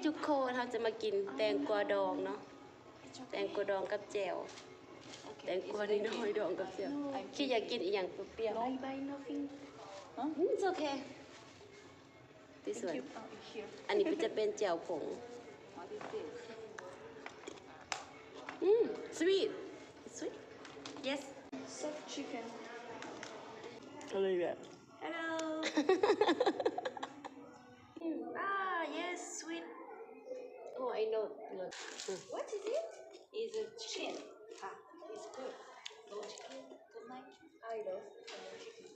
ทุกคนเราจะมากินแตงกวาดองเนาะแตงกวาดองกับแจ่วแตงกวานี่น้อยดองกับแจ่วคิดอยากกินอีหยังเปรี้ยว No, buy nothing. It's okay This one Here. อันนี้จะเป็นแจ่วผง What is this? Sweet Sweet Yes Soft chicken. อะไรแบบ Hello. Yes, sweet. Oh I know Look What is it? It's a chicken. It's good. No chicken. Don't like. I love chicken.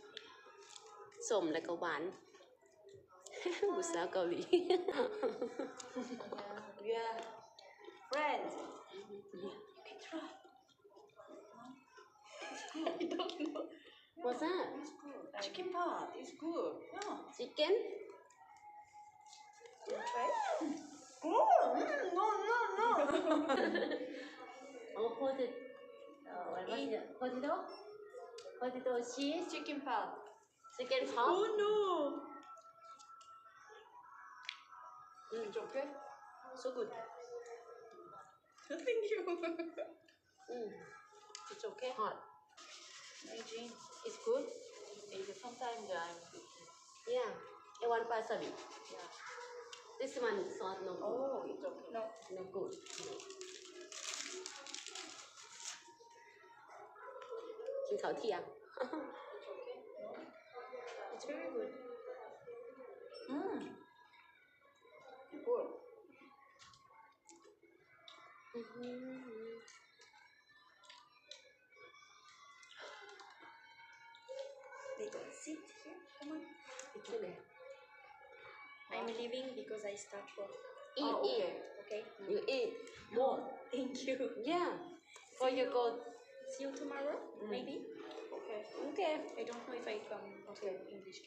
สมและก็หวาน บุษาวเกาหลี We are friends. You can try. It's good. I don't know. What's that? It's good. Chicken pot. It's good. No. Chicken You try? Oh, no. Oh what was it? Potato cheese Chicken pot. Chicken pot no. It's okay? So good. Thank you. It's okay? Hot Imagine. It's good. It's sometimes I'm cooking. Yeah I want wasabi Yeah. This one sauce no good Oh, it's okay. No. No good กินข้าวเที่ยง It's okay. No. It's very good. Good. They don't sit here. Come on. นี่เลย I'm leaving because I start work. Eat okay. Okay. You eat More. Thank you. Yeah For you go See you tomorrow, maybe? Okay. Okay I don't know if I come okay English.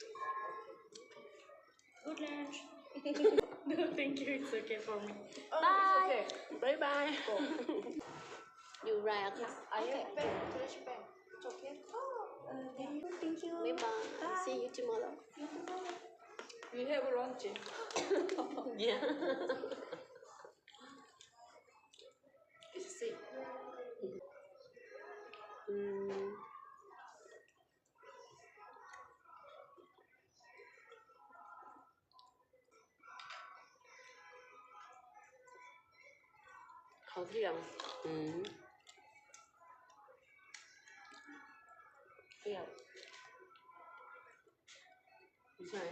Good lunch. No, thank you. It's okay for me. Bye. It's okay. Bye bye Go. You right Yes, I have pen. Trash pen. It's okay. Thank you. Bye bye See you tomorrow We have lunch. Yeah It's sick. ข้าวเที่ยงเปรี้ยวไม่ใช่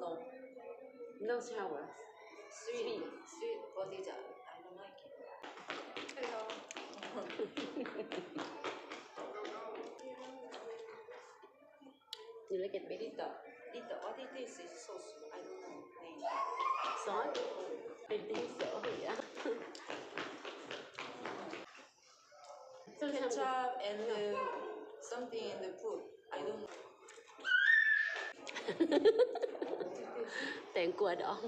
No. No sour Sweet. Sweet. What is that? I don't like it. Hello. You like it baby Little. What is this? It's sauce. I don't know name. Sauce I think so yeah So Ketchup and something in the food. I don't know. แตงกวาดอง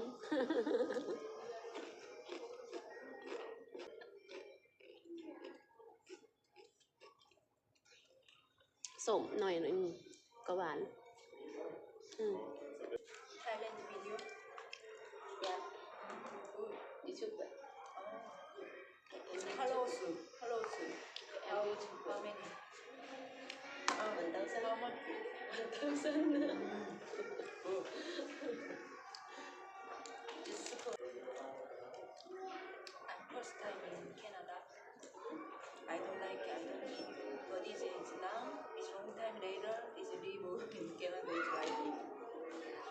สมหน่อยนึงก็หวาน Thailand video. Yeah You should It's hello soup. Hello soup. How many? 1,000 How much? 1,000 It's super. I'm first time in Canada. I don't like it. I don't eat. But it's now. It's long time later. It's live in Canada.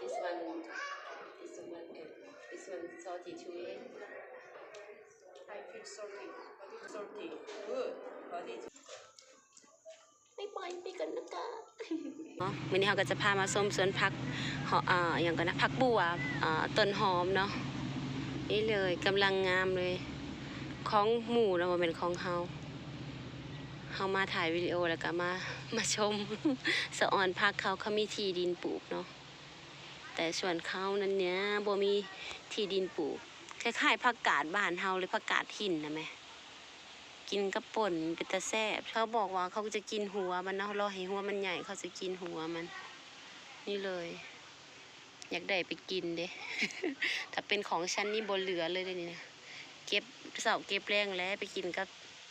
It's like it. This one salty too I feel salty. But it's salty. Good. But it's ไม่ปล่อยไปกันนะคะมื้อนี้เราก็จะพามาชมสวนผักอย่างก่อนนะผักบัวต้นหอมเนาะนี่เลยกำลังงามเลยของหมู่นะบ่แม่นของเฮามาถ่ายวิดีโอแล้วก็มาชม สะออนผักเขามีที่ดินปลูกเนาะแต่ส่วนเขานั้นเนี่ยบ่มีที่ดินปลูกคล้ายๆผักกาดบ้านเฮาหรือผักกาดหินนะแม่กินกับป่นเป็นตาแซ่บเขาบอกว่าเขาจะกินหัวมันเนาะรอให้หัวมันใหญ่เขาจะกินหัวมันนี่เลย อยากได้ไปกินเด้ ถ้าเป็นของฉันนี่บ่เหลือเลยเด้นี่นะเก็บเสาเก็บแรงแล้วไปกินกับ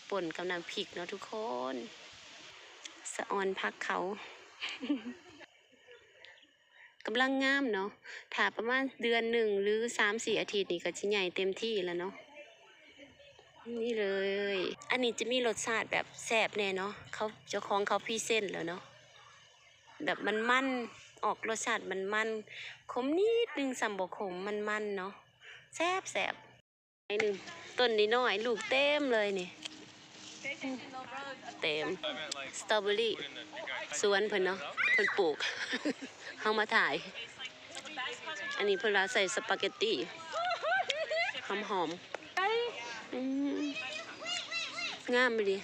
ป่นกับน้ำพริกเนาะทุกคนสะออนพักเขา กำลังงามเนาะถ้าประมาณเดือนหนึ่งหรือ 3-4 อาทิตย์นี่ก็สิใหญ่เต็มที่แล้วเนาะนี่เลย อันนี้จะมีรสชาติแบบแซ่บแน่เนาะเขาเจ้าของเขาพรีเซนต์แล้วเนาะแบบมันออกรสชาติมันขมนิดนึงสัมบ่ขมมันเนาะแซ่บไอ้หนึ่งต้นนี้น้อยลูกเต็มเลยนี่เต็มสตรอเบอรี่สวนเพิ่นเนาะเพิ่นปลูก เฮามาถ่าย อันนี้เพิ่นว่าใส่สปาเกตตี้หอมงามไปดิ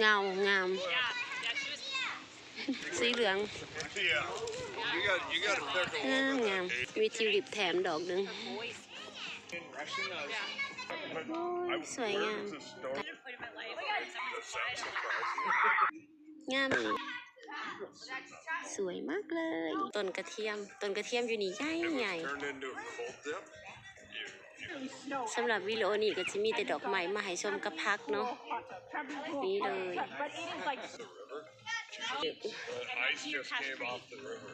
งามสีเหลือง Yeah. You got to pick a งามมีทิวลิปแถมดอกหนึง in Russian. But โอ้ยสวยงาม where does it start? That sounds surprising. งามอีกสวยมากเลย ต้นกระเทียมอยู่นี่ใหญ่ Turned into a cold dip. You ๆสำหรับวิดีโอนี้ก็จะมีแต่ดอกไม้มาให้ชมกับพักเนาะนี่เลย the ice just came off the river.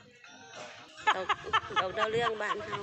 ดอกดาวเรื่องบ้านเฮา